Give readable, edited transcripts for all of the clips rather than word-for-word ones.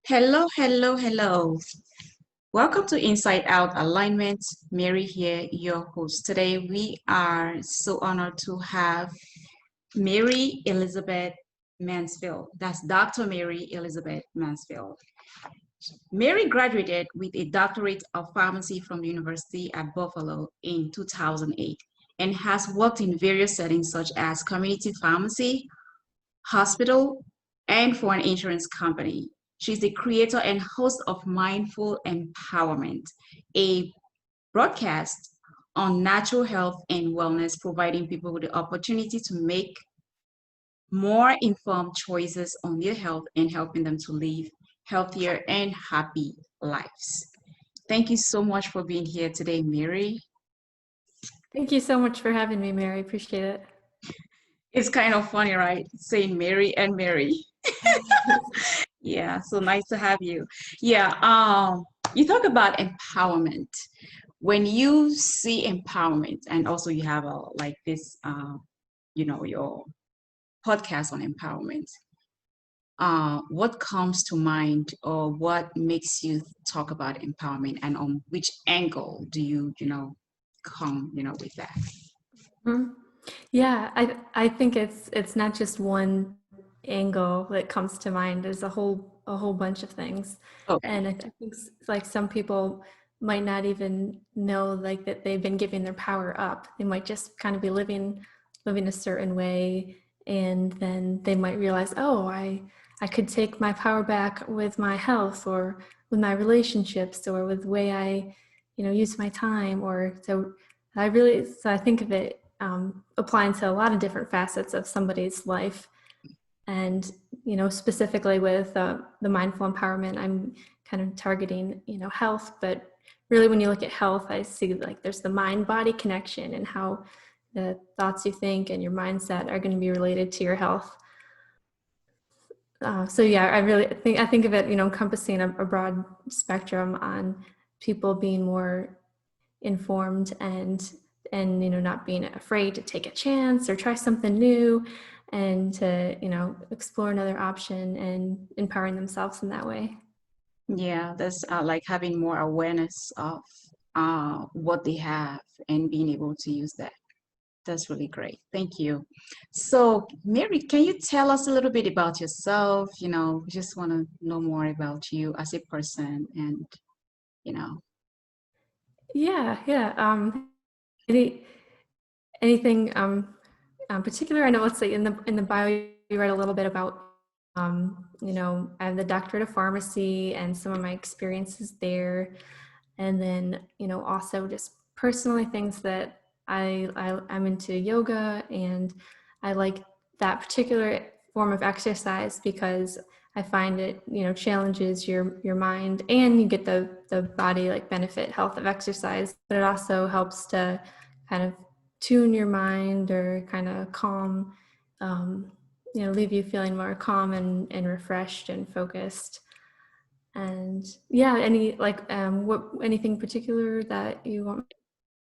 Hello, hello, hello. Welcome to Inside Out Alignment. Mary here, your host. Today we are so honored to have Mary Elizabeth Mansfield. That's Dr. Mary Elizabeth Mansfield. Mary graduated with a doctorate of pharmacy from the University at Buffalo in 2008 and has worked in various settings such as community pharmacy, hospital, and for an insurance company. She's the creator and host of Mindful Empowerment, a broadcast on natural health and wellness, providing people with the opportunity to make more informed choices on their health and helping them to live healthier and happy lives. Thank you so much for being here today, Mary. Thank you so much for having me, Mary. Appreciate it. It's kind of funny, right? Saying Mary and Mary. Yeah, so nice to have you. Yeah, you talk about empowerment. When you see empowerment, and also you have a like this, your podcast on empowerment. What comes to mind, or what makes you talk about empowerment, and on which angle do come, with that? Mhm. Yeah, I think it's not just one angle that comes to mind. There's a whole bunch of things, Okay. and I think like some people might not even know like that they've been giving their power up. They might just kind of be living a certain way, and then they might realize, oh, I could take my power back with my health or with my relationships or with the way I use my time. Or so I think of it applying to a lot of different facets of somebody's life. And specifically with the mindful empowerment, I'm kind of targeting health. But really, when you look at health, I see like there's the mind body connection and how the thoughts you think and your mindset are going to be related to your health. So yeah, I think of it encompassing a broad spectrum on people being more informed and not being afraid to take a chance or try something new, and to explore another option and empowering themselves in that way. Yeah, that's like having more awareness of what they have and being able to use that. That's really great. Thank you. So, Mary, can you tell us a little bit about yourself? We just want to know more about you as a person and, you know. Yeah. Any anything particular? I know, let's say in the bio you write a little bit about I have the doctorate of pharmacy and some of my experiences there. And then also just personally things that I'm into yoga, and I like that particular form of exercise because I find it challenges your mind, and you get the body like benefit health of exercise, but it also helps to kind of tune your mind or kind of calm, leave you feeling more calm and refreshed and focused. And yeah, anything particular that you want me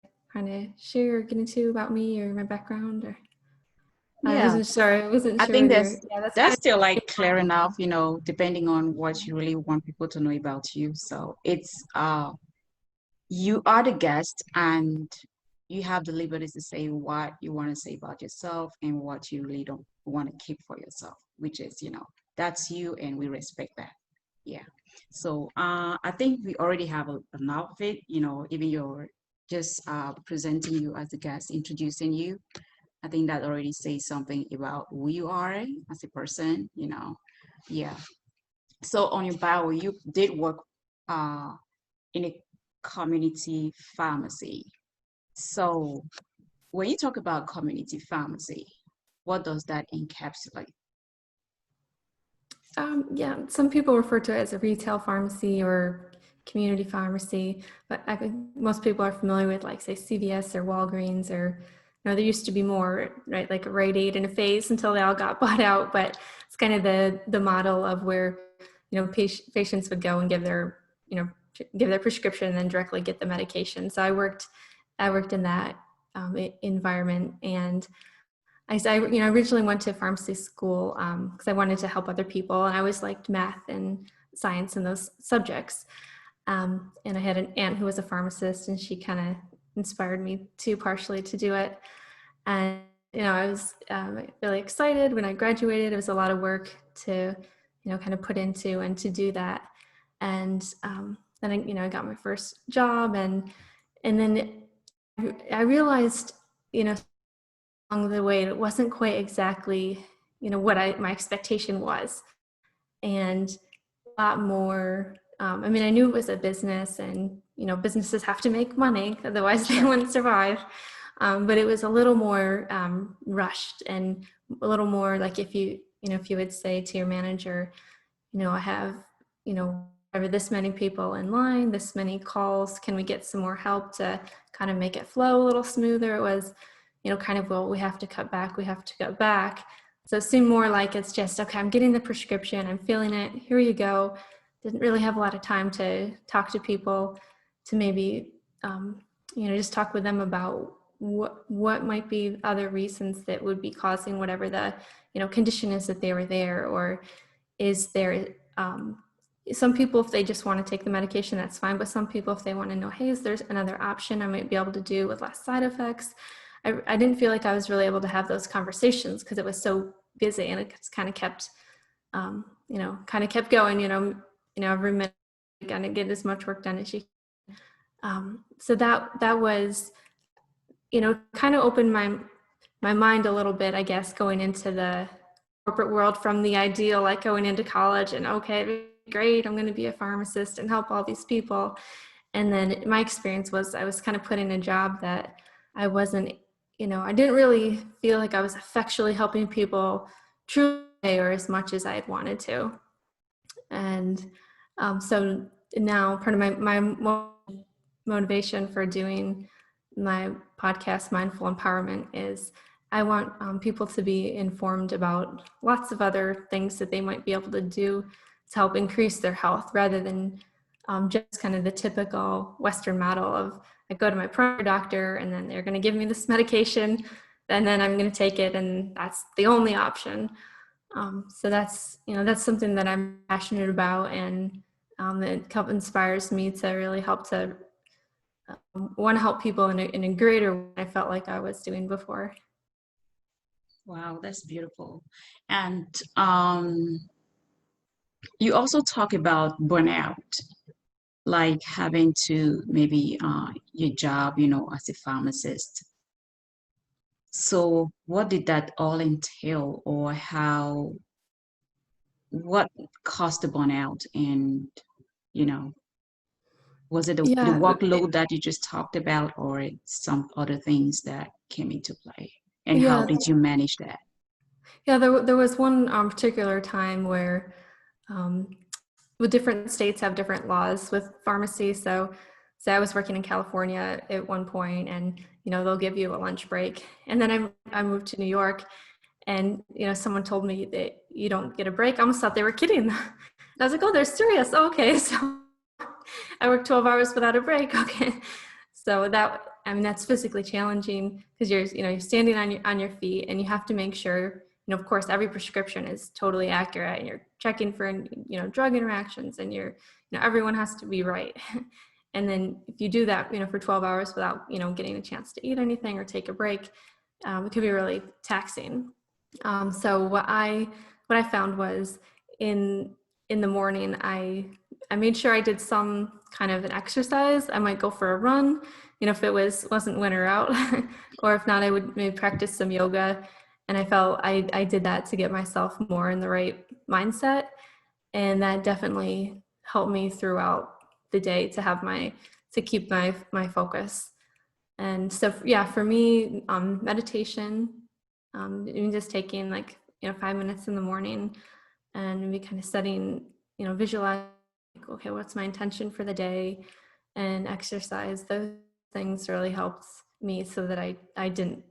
to kind of share or get into about me or my background? Or Yeah, I wasn't I sure think whether that's kind that's of still like clear enough, depending on what you really want people to know about you. So it's you are the guest and you have the liberty to say what you want to say about yourself and what you really don't want to keep for yourself, which is, that's you and we respect that. Yeah. So I think we already have an outfit, even you're just presenting you as a guest, introducing you. I think that already says something about who you are as a person. Yeah. So on your bio, you did work uh, in a community pharmacy. So when you talk about community pharmacy, what does that encapsulate? yeah, some people refer to it as a retail pharmacy or community pharmacy, but I think most people are familiar with like say CVS or Walgreens, or there used to be more, right, like a Rite Aid and a Phase until they all got bought out. But it's kind of the model of where patients would go and give their prescription and then directly get the medication. So I worked in that environment. And I originally went to pharmacy school because I wanted to help other people, and I always liked math and science in those subjects. And I had an aunt who was a pharmacist, and she kind of inspired me too, partially to do it. And, I was really excited when I graduated. It was a lot of work to, kind of put into and to do that. And then, I got my first job, and then I realized, along the way, it wasn't quite exactly, what my expectation was. And a lot more, I knew it was a business, and, businesses have to make money, otherwise they wouldn't survive. But it was a little more rushed, and a little more like if you would say to your manager, I have, over this many people in line, this many calls, can we get some more help to kind of make it flow a little smoother? It was, kind of, well, we have to cut back. So it seemed more like it's just, okay, I'm getting the prescription, I'm feeling it, here you go. Didn't really have a lot of time to talk to people, to maybe, just talk with them about what might be other reasons that would be causing whatever the, condition is that they were there. Or is there, some people, if they just want to take the medication, that's fine. But some people, if they want to know, hey, is there another option I might be able to do with less side effects? I didn't feel like I was really able to have those conversations because it was so busy, and it kind of kept, kept going, every minute, kind of get as much work done as you can. So that was, kind of opened my mind a little bit, I guess, going into the corporate world from the ideal, like going into college and, okay, great, I'm going to be a pharmacist and help all these people. And then my experience was I was kind of put in a job that I wasn't, I didn't really feel like I was effectually helping people truly or as much as I had wanted to. And so now part of my motivation for doing my podcast, Mindful Empowerment, is I want people to be informed about lots of other things that they might be able to do to help increase their health, rather than just kind of the typical Western model of I go to my primary doctor and then they're going to give me this medication and then I'm going to take it and that's the only option. So that's something that I'm passionate about, and it inspires me to really help to want to help people in a greater way than I felt like I was doing before. Wow, that's beautiful. And you also talk about burnout, like having to maybe your job, as a pharmacist. So what did that all entail, or what caused the burnout? And, you know, was it the Yeah, workload that you just talked about, or some other things that came into play? And how yeah, did you manage that? yeah. There was one particular time where, with different states have different laws with pharmacy. So I was working in California at one point, and they'll give you a lunch break, and then I moved to New York, and someone told me that you don't get a break. I almost thought they were kidding. I was like, oh, they're serious. Oh, okay, so I work 12 hours without a break. Okay, so that's physically challenging because you're standing on your feet, and you have to make sure, of course, every prescription is totally accurate, and you're checking for drug interactions, and everyone has to be right. And then if you do that for 12 hours without getting a chance to eat anything or take a break, it could be really taxing. So what I found was in the morning, I made sure I did some kind of an exercise. I might go for a run, if it wasn't winter out, or if not, I would maybe practice some yoga. And I felt I did that to get myself more in the right mindset. And that definitely helped me throughout the day to keep my focus. And so, yeah, for me, meditation, even just taking 5 minutes in the morning and maybe kind of setting, visualize, okay, what's my intention for the day, and exercise. Those things really helped me so that I didn't,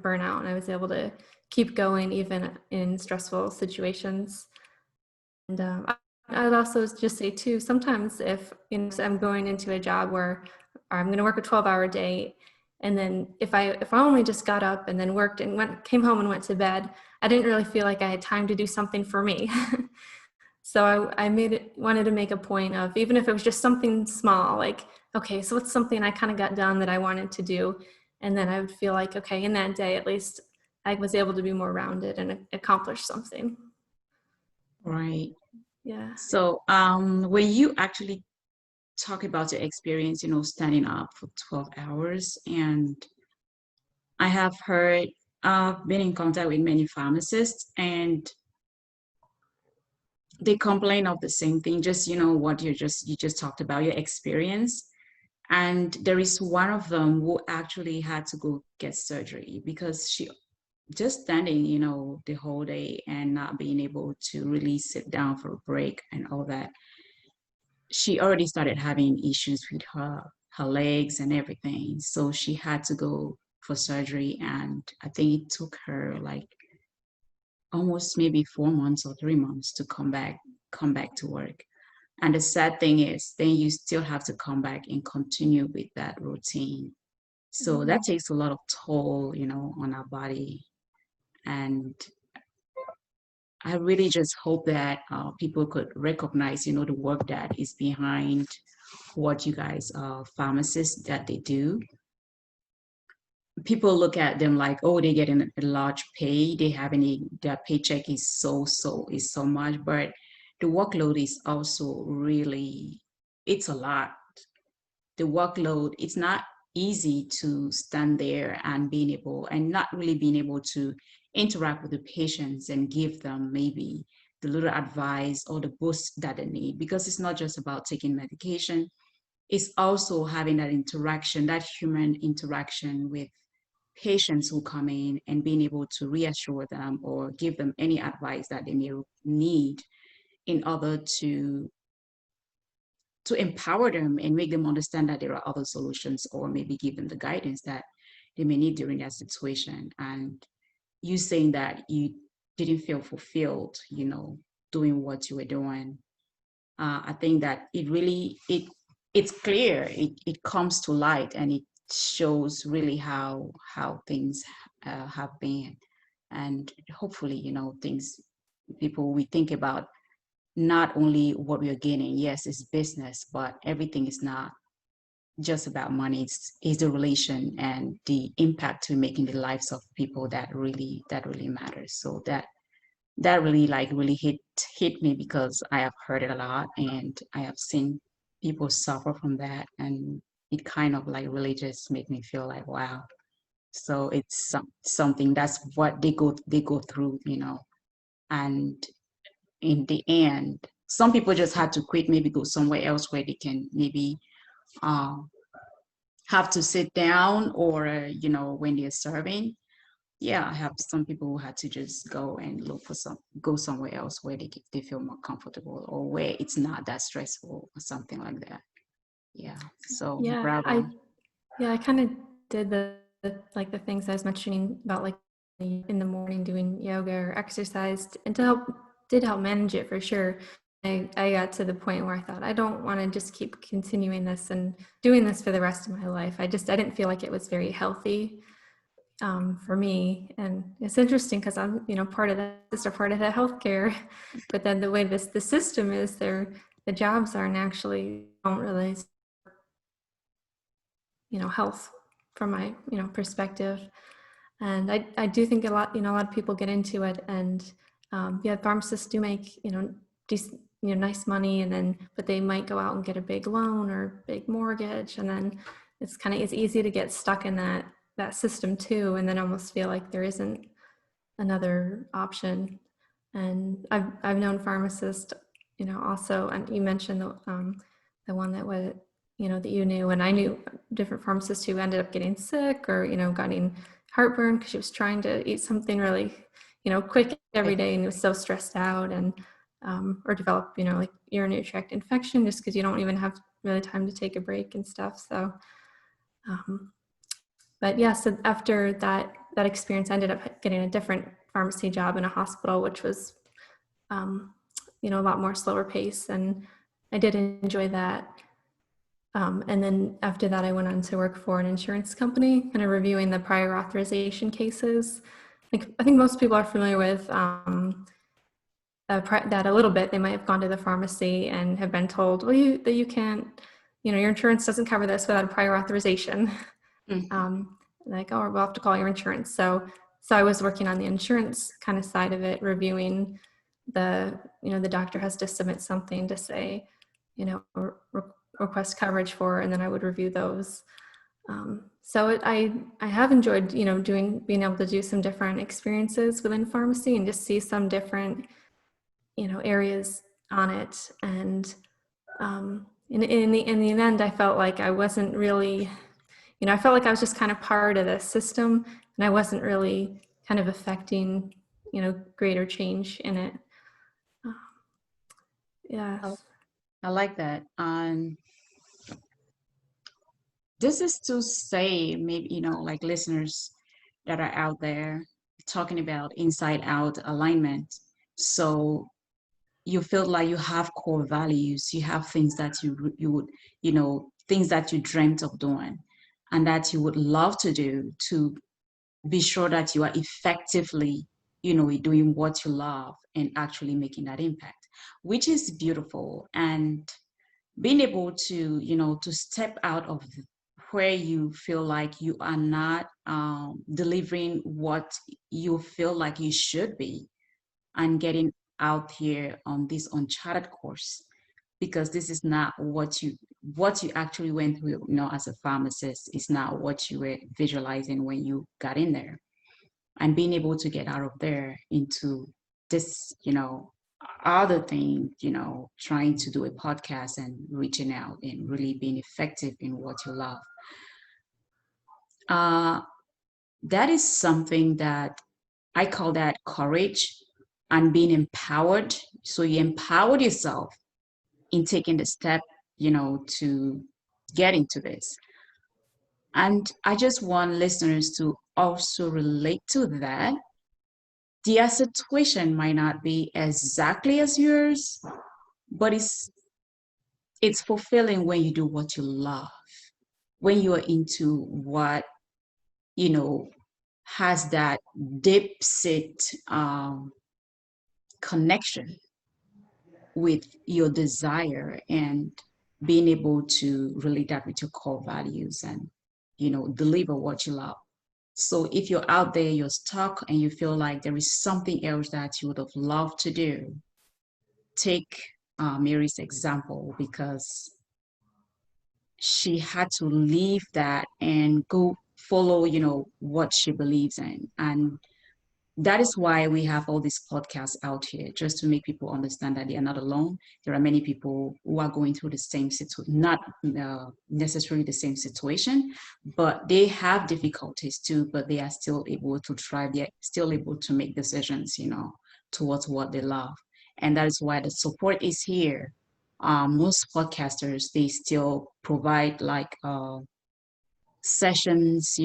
burn out, and I was able to keep going even in stressful situations. And I'd also just say too, sometimes if I'm going into a job where I'm going to work a 12-hour day, and then if I only just got up and then worked and came home and went to bed, I didn't really feel like I had time to do something for me. So I wanted to make a point of, even if it was just something small, like, okay, so what's something I kind of got done that I wanted to do? And then I would feel like, okay, in that day, at least I was able to be more rounded and accomplish something. Right. Yeah. So, when you actually talk about your experience, standing up for 12 hours, and I have heard, I've been in contact with many pharmacists, and they complain of the same thing, just, what you just talked about, your experience. And there is one of them who actually had to go get surgery because she just standing, the whole day and not being able to really sit down for a break and all that. She already started having issues with her legs and everything. So she had to go for surgery, and I think it took her like almost maybe 4 months or 3 months to come back to work. And the sad thing is, then you still have to come back and continue with that routine. So that Mhm. takes a lot of toll, on our body. And I really just hope that people could recognize, the work that is behind what you guys, pharmacists, that they do. People look at them like, oh, they get a large pay, their paycheck is so much, but the workload is also really, it's a lot. The workload, it's not easy to stand there and not really being able to interact with the patients and give them maybe the little advice or the boost that they need, because it's not just about taking medication. It's also having that interaction, that human interaction with patients who come in, and being able to reassure them or give them any advice that they may need in order to empower them and make them understand that there are other solutions, or maybe give them the guidance that they may need during that situation. And you saying that you didn't feel fulfilled, doing what you were doing, I think that it's clear. It comes to light, and it shows really how things have been. And hopefully, things, people, we think about not only what we are gaining. Yes, it's business, but everything is not just about money. It's the relation and the impact we make in the lives of people that really matters. So that really, like, really hit me, because I have heard it a lot, and I have seen people suffer from that, and it kind of like really just made me feel like, wow. So it's something, that's what they go through, and in the end, some people just had to quit, maybe go somewhere else where they can maybe um, have to sit down, or when they're serving. Yeah, I have some people who had to just go and go somewhere else where they feel more comfortable, or where it's not that stressful, or something like that. Yeah. So Yeah, bravo. I kind of did like the things I was mentioning about, like in the morning doing yoga or exercise, and did help manage it for sure. I got to the point where I thought, I don't want to just keep continuing this and doing this for the rest of my life. I didn't feel like it was very healthy for me. And it's interesting because I'm, part of that, just a part of the healthcare, but then the way the system is there, the jobs don't really, health from my, perspective. And I do think a lot of people get into it, and yeah, pharmacists do make, decent, nice money, but they might go out and get a big loan or big mortgage. And then it's easy to get stuck in that system too. And then almost feel like there isn't another option. And I've known pharmacists, also, and you mentioned the one that was, that you knew, and I knew different pharmacists who ended up getting sick, or, getting heartburn because she was trying to eat something really, quick every day, and was so stressed out, and or develop, like urinary tract infection, just because you don't even have really time to take a break and stuff. So but yeah, so after that experience, I ended up getting a different pharmacy job in a hospital, which was, a lot more slower pace, and I did enjoy that. And then after that, I went on to work for an insurance company, kind of reviewing the prior authorization cases. I think most people are familiar with that a little bit. They might have gone to the pharmacy and have been told, well, you can't, your insurance doesn't cover this without a prior authorization. Like, oh, we'll have to call your insurance. So I was working on the insurance kind of side of it, reviewing the doctor has to submit something to say, request coverage for, and then I would review those. So I have enjoyed, being able to do some different experiences within pharmacy and just see some different, areas on it. And in the end, I felt like I wasn't really, I felt like I was just kind of part of the system, and I wasn't really kind of affecting, greater change in it. Yes. I like that. This is to say, maybe, like listeners that are out there talking about inside out alignment. So you feel like you have core values, you have things that you would, things that you dreamt of doing and that you would love to do to be sure that you are effectively, doing what you love and actually making that impact, which is beautiful. And being able to, to step out of where you feel like you are not delivering what you feel like you should be, and getting out here on this uncharted course, because this is not what you actually went through, as a pharmacist is not what you were visualizing when you got in there. And being able to get out of there into this, other thing, trying to do a podcast and reaching out and really being effective in what you love. Uh, that is something that I call that courage and being empowered. So you empowered yourself in taking the step, to get into this. And I just want listeners to also relate to that. Their situation might not be exactly as yours, but it's fulfilling when you do what you love, when you are into what, you know, has that deep set connection with your desire, and being able to relate that with your core values and, deliver what you love. So if you're out there, you're stuck and you feel like there is something else that you would have loved to do, take Mary's example, because she had to leave that and go follow, what she believes in. And that is why we have all these podcasts out here, just to make people understand that they are not alone. There are many people who are going through the same situation, not necessarily the same situation, but they have difficulties too, but they are still able to thrive. They're still able to make decisions, towards what they love. And that is why the support is here. Most podcasters, they still provide like sessions,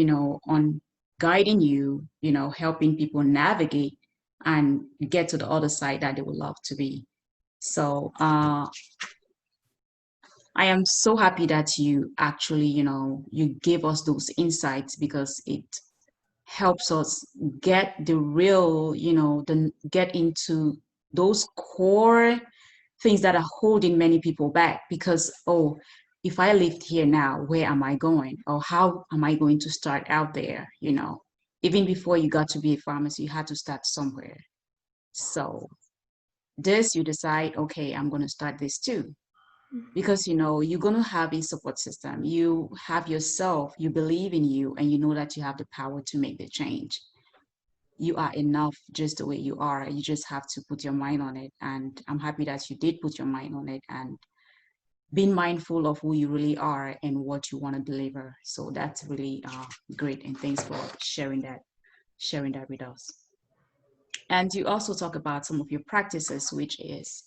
on guiding you, helping people navigate and get to the other side that they would love to be. So I am so happy that you actually, you gave us those insights, because it helps us get the real, get into those core things that are holding many people back. Because, oh, if I lived here now, where am I going? Or how am I going to start out there? Even before you got to be a pharmacist, you had to start somewhere. So this, you decide, okay, I'm going to start this too. Because, you're going to have a support system. You have yourself, you believe in you, and you know that you have the power to make the change. You are enough just the way you are. You just have to put your mind on it. And I'm happy that you did put your mind on it, and being mindful of who you really are and what you want to deliver. So that's really great. And thanks for sharing that with us. And you also talk about some of your practices, which is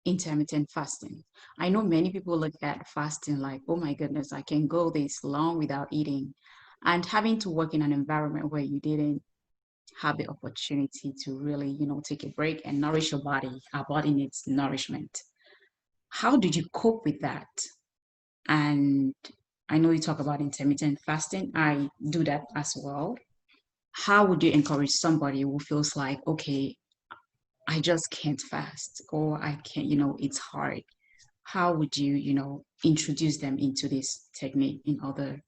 intermittent fasting. I know many people look at fasting like, oh my goodness, I can go this long without eating. And having to work in an environment where you didn't have the opportunity to really, take a break and nourish your body. Our body needs nourishment. How did you cope with that? And I know you talk about intermittent fasting. I do that as well. How would you encourage somebody who feels like, okay, I just can't fast, or I can't, it's hard. How would you, introduce them into this technique in order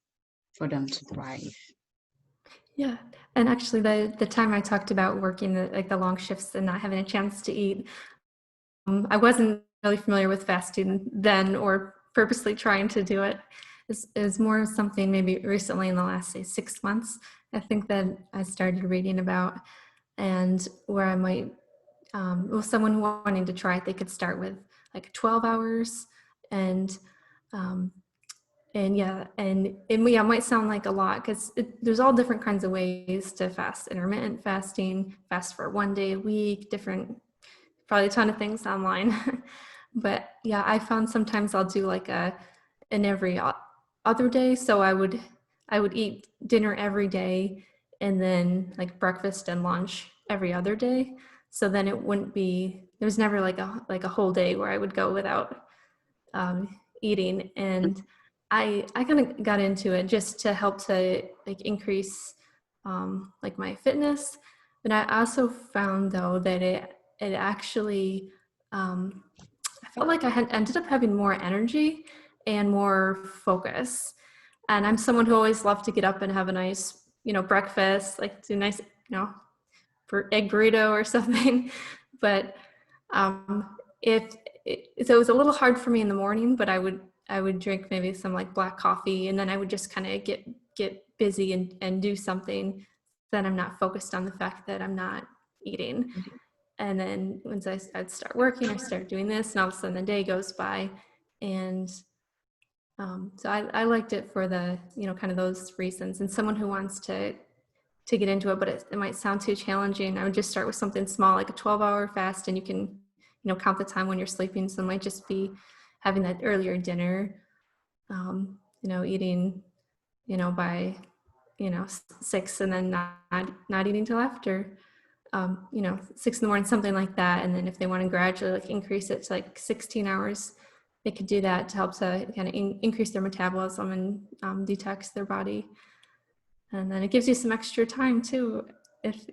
for them to thrive? Yeah. And actually the time I talked about working the long shifts and not having a chance to eat, I wasn't really familiar with fasting then or purposely trying to do it. Is more something maybe recently in the last, say, 6 months, I think that I started reading about, and where I might, well, someone wanting to try it, they could start with like 12 hours and, um, yeah, and yeah, it might sound like a lot because there's all different kinds of ways to fast. Intermittent fasting, fast for 1 day a week, different, probably a ton of things online. But yeah, I found sometimes I'll do like an every other day. So I would eat dinner every day and then like breakfast and lunch every other day. So then it wouldn't be, there's never like a whole day where I would go without eating. And I kind of got into it just to help to like increase like my fitness. But I also found though that it actually, I felt like I had ended up having more energy and more focus. And I'm someone who always loved to get up and have a nice, breakfast, like do nice, for egg burrito or something. But if so, it was a little hard for me in the morning, but I would drink maybe some like black coffee, and then I would just kind of get busy and do something. Then I'm not focused on the fact that I'm not eating. And then once I'd start working, I start doing this, and all of a sudden the day goes by. And so I liked it for the, kind of those reasons. And someone who wants to get into it, but it might sound too challenging, I would just start with something small, like a 12-hour fast, and you can, count the time when you're sleeping. So it might just be having that earlier dinner, eating, by, 6, and then not eating till after, 6 in the morning, something like that. And then if they want to gradually like increase it to like 16 hours, they could do that to help to kind of increase their metabolism and detox their body. And then it gives you some extra time too. If,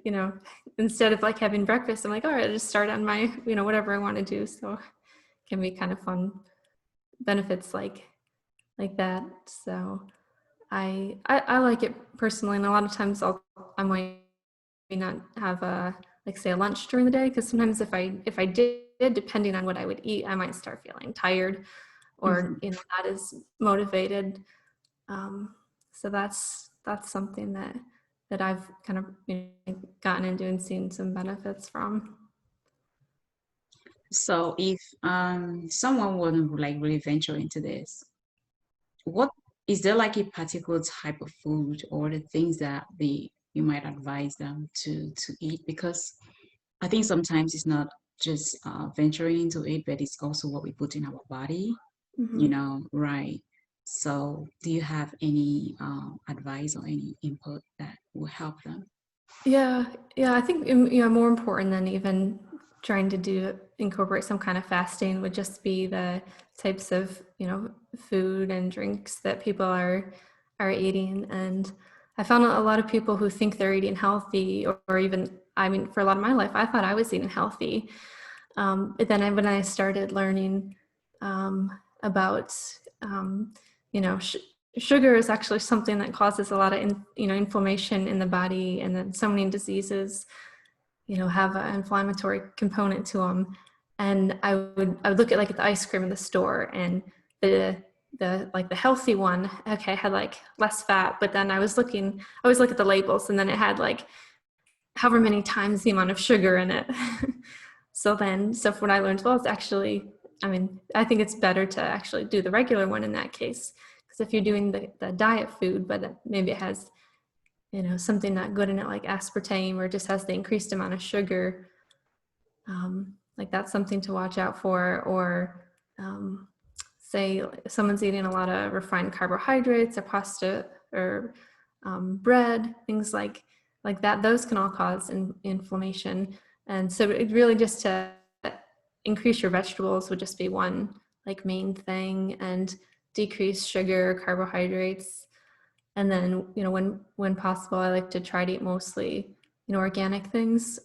instead of like having breakfast, I'm like, all right, I'll just start on my, whatever I want to do. So it can be kind of fun benefits like that. So I like it personally. And a lot of times I might not have like say a lunch during the day. Cause sometimes if I did, depending on what I would eat, I might start feeling tired or, Mhm. not as motivated. So that's something that I've kind of, gotten into and seen some benefits from. So if someone wouldn't like really venture into this, what is there like a particular type of food or the things that you might advise them to eat? Because I think sometimes it's not just venturing into it, but it's also what we put in our body, Mm-hmm. right? So do you have any advice or any input that will help them? Yeah, yeah. I think more important than even trying to incorporate some kind of fasting would just be the types of food and drinks that people are eating. And I found a lot of people who think they're eating healthy, or even, I mean, for a lot of my life, I thought I was eating healthy. But then when I started learning about, sugar is actually something that causes a lot of, inflammation in the body, and then so many diseases, have an inflammatory component to them. And I would look at like at the ice cream in the store, and the healthy one, okay, had like less fat, but then I always look at the labels, and then it had like however many times the amount of sugar in it. So what I learned, well, it's actually, I mean, I think it's better to actually do the regular one in that case. Because if you're doing the diet food, but maybe it has, something not good in it, like aspartame, or just has the increased amount of sugar, like that's something to watch out for. Or say someone's eating a lot of refined carbohydrates or pasta or bread, things like that. Those can all cause inflammation. And so it really just to increase your vegetables would just be one like main thing, and decrease sugar, carbohydrates. And then, when possible, I like to try to eat mostly, organic things,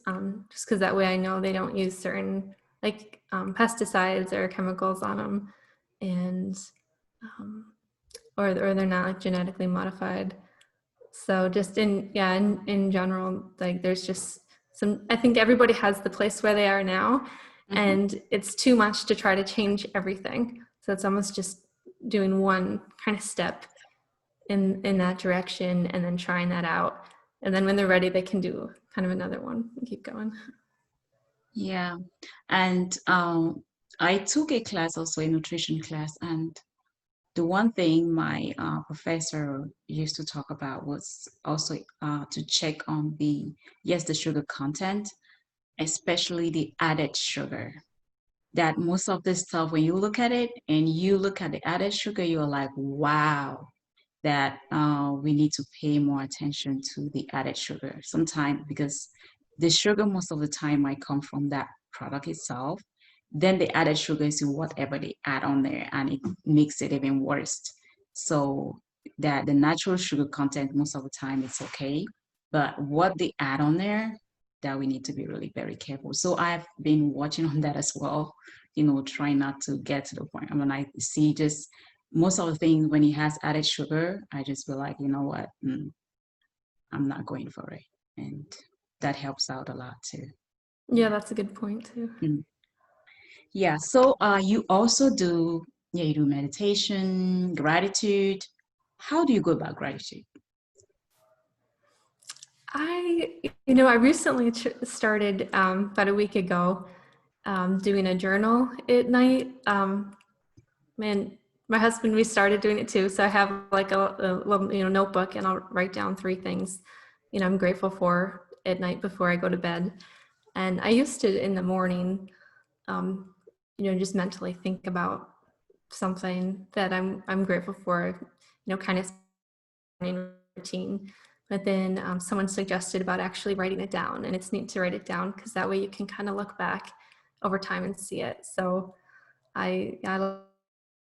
just because that way I know they don't use certain like pesticides or chemicals on them, and or they're not like genetically modified. So just in general, like there's just I think everybody has the place where they are now, and it's too much to try to change everything. So it's almost just doing one kind of step in that direction and then trying that out. And then when they're ready, they can do kind of another one and keep going. Yeah. And I took a class, also a nutrition class, and the one thing my professor used to talk about was also to check on the sugar content, especially the added sugar. That most of this stuff, when you look at it and you look at the added sugar, you're like, wow, that we need to pay more attention to the added sugar sometimes, because the sugar most of the time might come from that product itself. Then the added sugar is whatever they add on there, and it makes it even worse. So that the natural sugar content most of the time it's okay, but what they add on there, that we need to be really very careful. So I've been watching on that as well, trying not to get to the point. I mean, I see just most of the things when he has added sugar, I just feel like, you know what, I'm not going for it. And that helps out a lot too. Yeah, that's a good point too. Mm. Yeah. So you also do, yeah, you do meditation, gratitude. How do you go about gratitude? I recently started about a week ago doing a journal at night. Man, my husband, we started doing it too. So I have like a little, notebook, and I'll write down 3 things, I'm grateful for at night before I go to bed. And I used to in the morning, just mentally think about something that I'm grateful for, kind of morning routine. But then someone suggested about actually writing it down, and it's neat to write it down because that way you can kind of look back over time and see it. So I love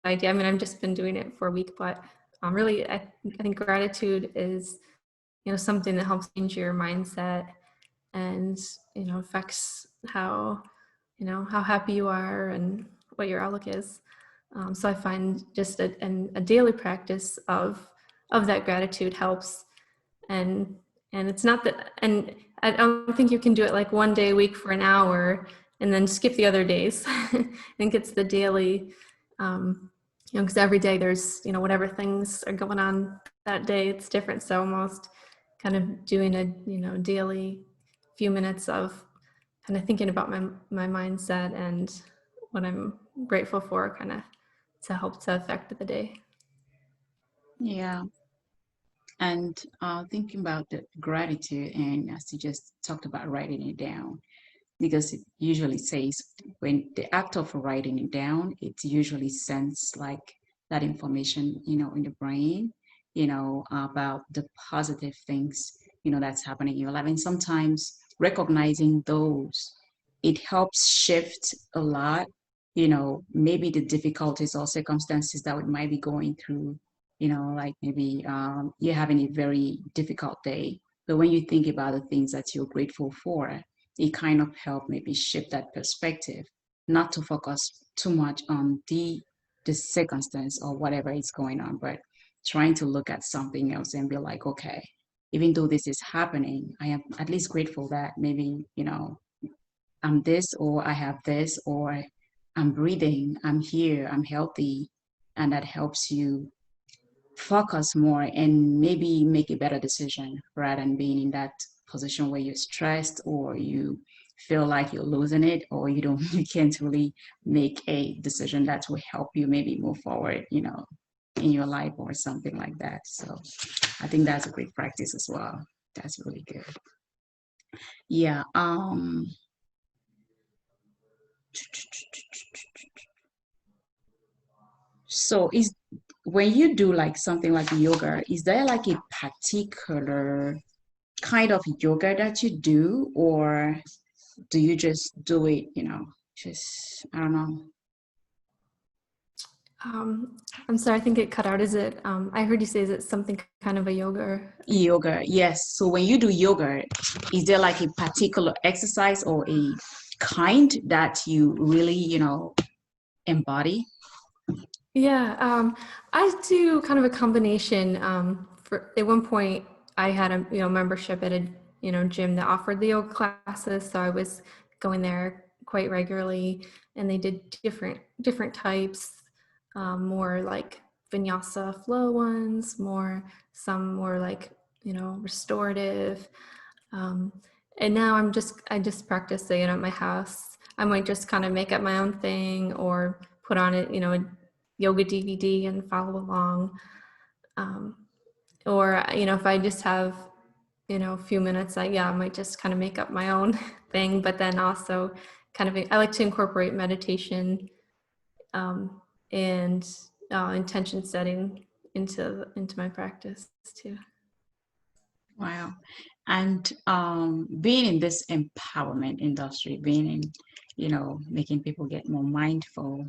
the idea. I mean, I've just been doing it for a week, but really, I think gratitude is, something that helps change your mindset and, affects how happy you are and what your outlook is. So I find just a daily practice of that gratitude helps. And it's not that, and I don't think you can do it like one day a week for an hour and then skip the other days. I think it's the daily, because every day there's, whatever things are going on that day, it's different. So almost kind of doing a, daily few minutes of kind of thinking about my mindset and what I'm grateful for, kind of to help to affect the day. Yeah. And thinking about the gratitude, and as you just talked about writing it down, because it usually says when the act of writing it down, it usually sends like that information, in the brain, about the positive things, that's happening in your life. And sometimes recognizing those, it helps shift a lot, maybe the difficulties or circumstances that we might be going through, like maybe you're having a very difficult day. But when you think about the things that you're grateful for, it kind of helped maybe shift that perspective, not to focus too much on the circumstance or whatever is going on, but trying to look at something else and be like, okay, even though this is happening, I am at least grateful that maybe, I'm this, or I have this, or I'm breathing, I'm here, I'm healthy. And that helps you focus more and maybe make a better decision rather than being in that position where you're stressed or you feel like you're losing it, or you can't really make a decision that will help you maybe move forward, in your life or something like that. So I think that's a great practice as well. That's really good. Yeah. So is when you do like something like yoga, is there like a particular kind of yoga that you do, or do you just do it, just, I don't know. I'm sorry, I think it cut out. Is it, I heard you say, is it something kind of a yoga? Yoga, yes. So when you do yoga, is there like a particular exercise or a kind that you really, embody? Yeah, I do kind of a combination. For at one point, I had a membership at a gym that offered the yoga classes, so I was going there quite regularly, and they did different types, more like vinyasa flow ones, some more like restorative. Um, and now I just practice at my house. I might just kind of make up my own thing or put on it, a yoga DVD and follow along. Um, or, if I just have, a few minutes, I might just kind of make up my own thing, but then also I like to incorporate meditation, and intention setting into my practice too. Wow. And being in this empowerment industry, being in, making people get more mindful,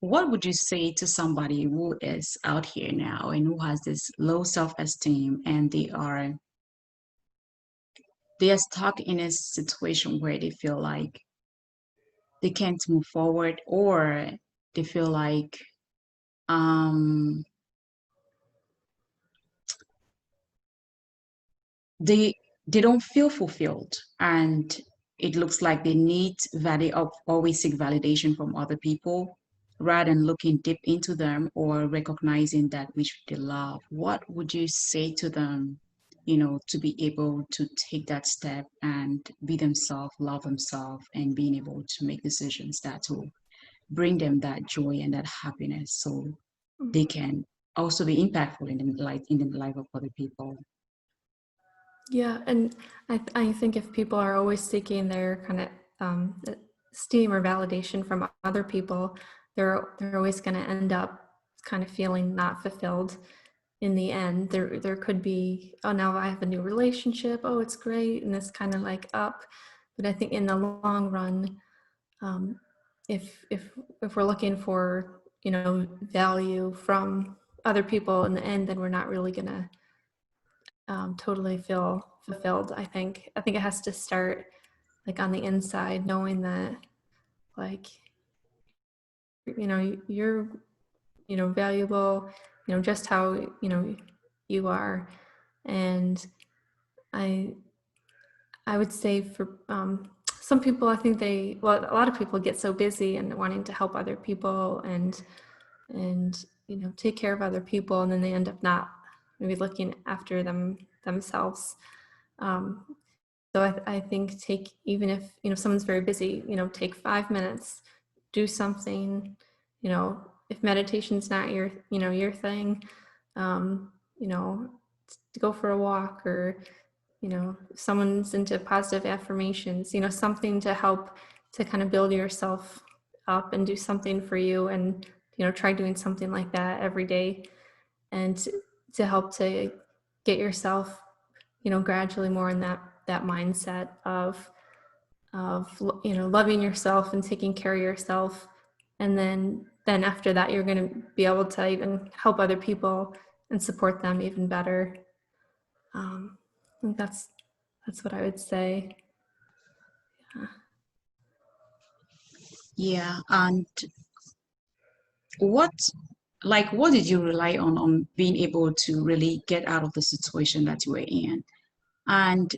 what would you say to somebody who is out here now and who has this low self-esteem and they are stuck in a situation where they feel like they can't move forward, or they feel like um they they don't feel fulfilled, and it looks like they need value of always seek validation from other people rather than looking deep into them or recognizing that which they love. What would you say to them, to be able to take that step and be themselves, love themselves, and being able to make decisions that will bring them that joy and that happiness, so they can also be impactful in the life of other people? Yeah, and I think if people are always seeking their kind of esteem or validation from other people, they're always going to end up kind of feeling not fulfilled in the end. There could be, oh, now I have a new relationship, oh, it's great, and it's kind of like up. But I think in the long run, um, if we're looking for value from other people in the end, then we're not really going to totally feel fulfilled. I think it has to start like on the inside, knowing that like you're valuable, just how you are. And I I would say for some people, I think a lot of people get so busy and wanting to help other people and take care of other people, and then they end up not maybe looking after themselves. Um, So I think even if, someone's very busy, take 5 minutes, do something, if meditation's not your thing, um, you know, to go for a walk, or, if someone's into positive affirmations, something to help to kind of build yourself up and do something for you. And, try doing something like that every day, and to help to get yourself gradually more in that mindset of loving yourself and taking care of yourself. And then after that, you're going to be able to even help other people and support them even better. I think that's what I would say. Yeah. And what what did you rely on being able to really get out of the situation that you were in, and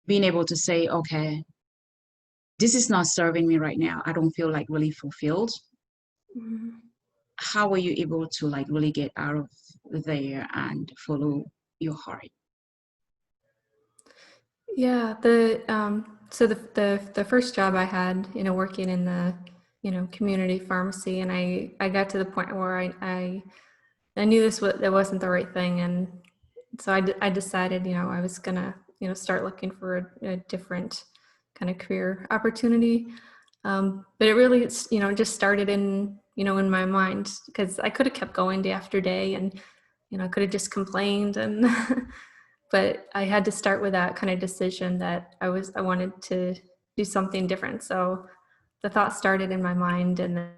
being able to say, okay, this is not serving me right now, I don't feel like really fulfilled? Mhm. How were you able to really get out of there and follow your heart? Yeah, so the first job I had, working in the community pharmacy, and I got to the point where I knew that wasn't the right thing, and so I decided, I was gonna, start looking for a different kind of career opportunity. But it really, just started in my mind, because I could have kept going day after day, and, I could have just complained, and but I had to start with that kind of decision that I wanted to do something different. So the thought started in my mind, and then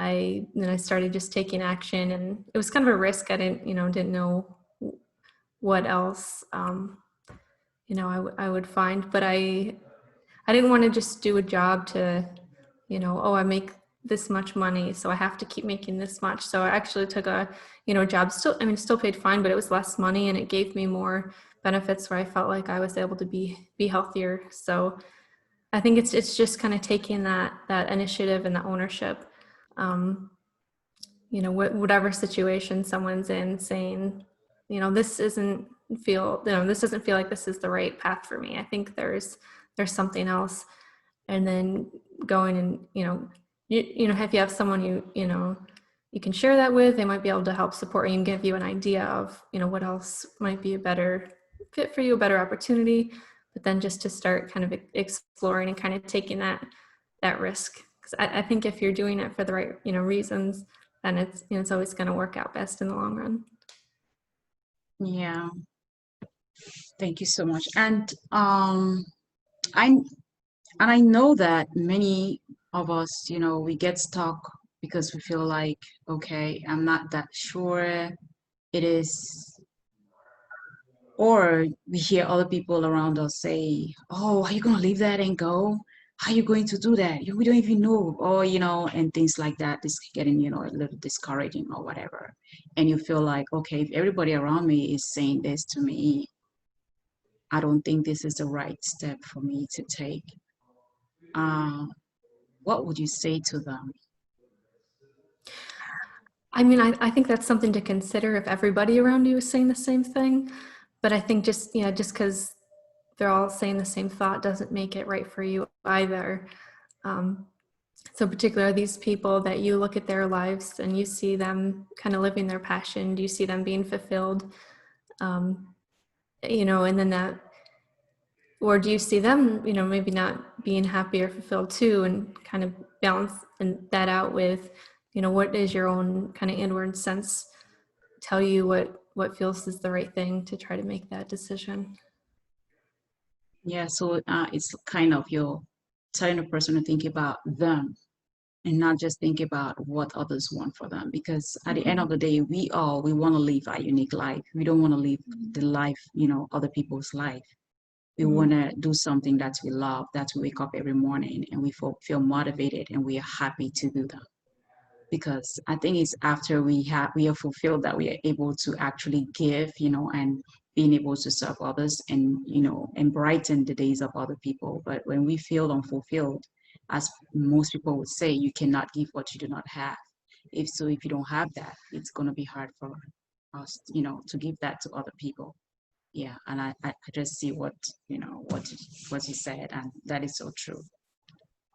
I started just taking action, and it was kind of a risk. I didn't know what else, I would find, but I didn't want to just do a job to, oh, I make this much money, so I have to keep making this much. So I actually took a, job, still paid fine, but it was less money, and it gave me more benefits where I felt like I was able to be healthier. So I think it's just kind of taking that initiative and the ownership, whatever situation someone's in, saying, this doesn't feel like this is the right path for me. I think there's something else. And then going and, if you have someone you can share that with, they might be able to help support you and give you an idea of, what else might be a better fit for you, a better opportunity. But then just to start kind of exploring and kind of taking that risk. Because I think if you're doing it for the right, reasons, then it's always going to work out best in the long run. Yeah. Thank you so much. I know that many of us, we get stuck because we feel like, okay, I'm not that sure it is, or we hear other people around us say, oh, are you going to leave that and go? How are you going to do that? We don't even know, or, and things like that is getting, a little discouraging or whatever. And you feel like, okay, if everybody around me is saying this to me, I don't think this is the right step for me to take. Uh, what would you say to them? I mean, I think that's something to consider if everybody around you is saying the same thing. But I think just because they're all saying the same thought doesn't make it right for you either. So particularly these people that you look at their lives and you see them kind of living their passion, do you see them being fulfilled? And then or do you see them, maybe not being happy or fulfilled too, and kind of balance that out with, what is your own kind of inward sense tell you what feels is the right thing to try to make that decision. Yeah, so it's kind of you're telling a person to think about them and not just think about what others want for them. Because at the end of the day, we want to live our unique life. We don't want to live the life, other people's life. We want to do something that we love, that we wake up every morning and we feel motivated and we are happy to do that. Because I think it's after we are fulfilled that we are able to actually give, and being able to serve others and and brighten the days of other people. But when we feel unfulfilled, as most people would say, you cannot give what you do not have. If you don't have that, it's going to be hard for us, to give that to other people. Yeah, and I just see what what you said, and that is so true.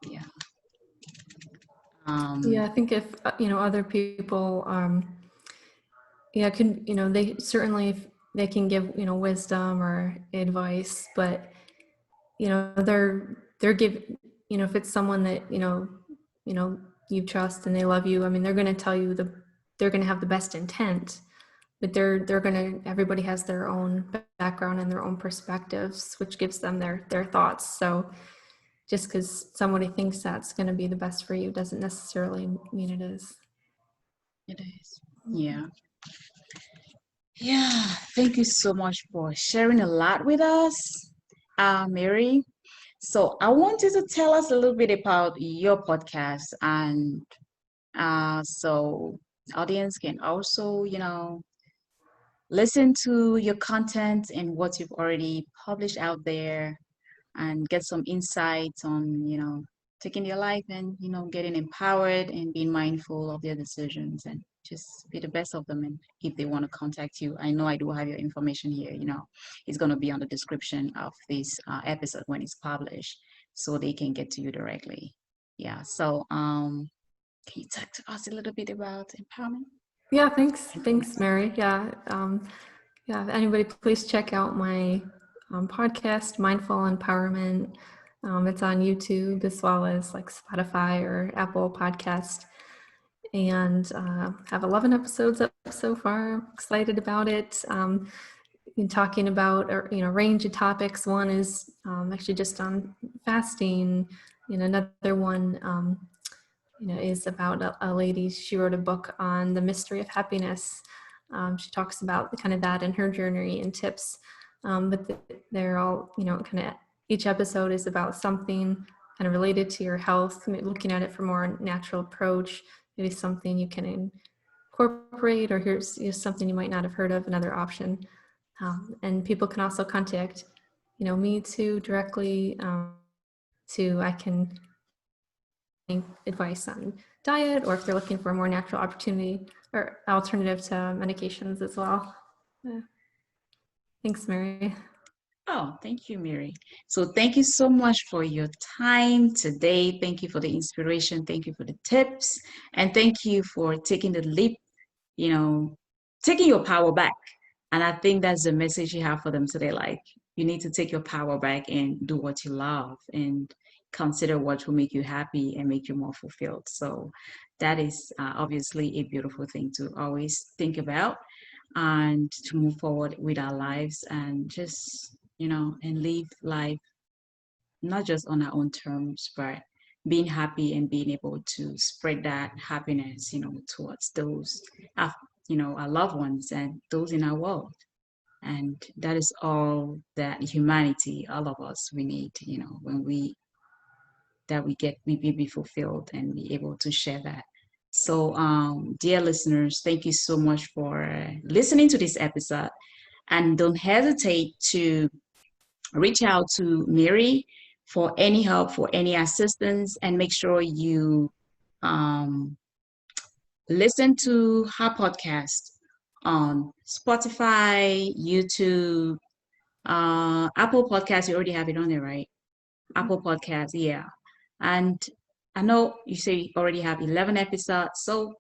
Yeah. Yeah, I think if other people can they certainly, if they can give wisdom or advice, but they're give if it's someone that you trust and they love you, I mean, they're going to tell you they're going to have the best intent, but they're going to, everybody has their own background and their own perspectives, which gives them their thoughts. So just because somebody thinks that's going to be the best for you doesn't necessarily mean it is. It is. Yeah. Yeah. Thank you so much for sharing a lot with us, Mary. So I want you to tell us a little bit about your podcast, and so audience can also, listen to your content and what you've already published out there and get some insights on, taking their life and, getting empowered and being mindful of their decisions and just be the best of them. And if they want to contact you, I know I do have your information here, it's going to be on the description of this episode when it's published so they can get to you directly. Yeah. So, can you talk to us a little bit about empowerment? Yeah, thanks, Mary. Yeah, anybody, please check out my podcast, Mindful Empowerment. It's on YouTube as well as like Spotify or Apple Podcast, and have 11 episodes up so far. I'm excited about it. Talking about a range of topics. One is actually just on fasting. Another one is about a lady. She wrote a book on the mystery of happiness. She talks about kind of that in her journey and tips. But they're all, kind of each episode is about something kind of related to your health, looking at it from a more natural approach, maybe something you can incorporate, or here's something you might not have heard of, another option. And people can also contact, me too directly. I can advice on diet, or if they're looking for a more natural opportunity or alternative to medications as well. Yeah. Thanks, Mary. Oh, thank you, Mary. So thank you so much for your time today. Thank you for the inspiration. Thank you for the tips. And thank you for taking the leap, you know, taking your power back. And I think that's the message you have for them today. Like, you need to take your power back and do what you love and consider what will make you happy and make you more fulfilled. So that is obviously a beautiful thing to always think about and to move forward with our lives and just, and live life not just on our own terms, but being happy and being able to spread that happiness, towards those, our, our loved ones and those in our world. And that is all that humanity, all of us, we need, when we be fulfilled and be able to share that. So, dear listeners, thank you so much for listening to this episode. And don't hesitate to reach out to Mary for any help, for any assistance, and make sure you um, listen to her podcast on Spotify, YouTube, Apple Podcasts. You already have it on there, right? Apple Podcasts, yeah. And I know you say you already have 11 episodes, so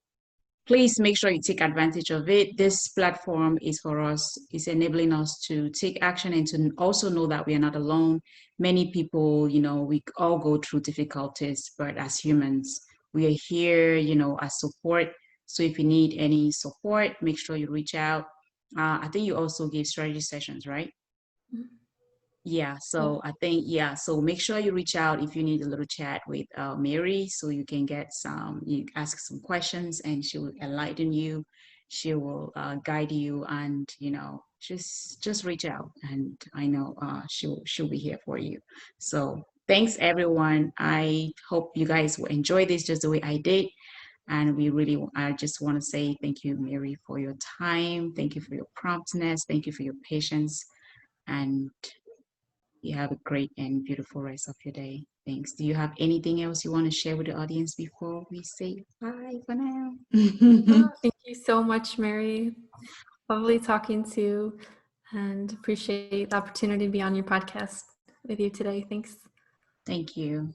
please make sure you take advantage of it. This platform is for us, it's enabling us to take action and to also know that we are not alone. Many people, we all go through difficulties, but as humans, we are here, as support. So if you need any support, make sure you reach out. I think you also give strategy sessions, right? Yeah, so I think, yeah, so make sure you reach out if you need a little chat with Mary so you can you ask some questions and she will enlighten you. She will guide you and, just reach out and I know she'll be here for you. So thanks everyone. I hope you guys will enjoy this just the way I did. And I just want to say thank you, Mary, for your time. Thank you for your promptness. Thank you for your patience. And you have a great and beautiful rest of your day. Thanks. Do you have anything else you want to share with the audience before we say bye for now? Thank you so much, Mary. Lovely talking to you, and appreciate the opportunity to be on your podcast with you today. Thanks. Thank you.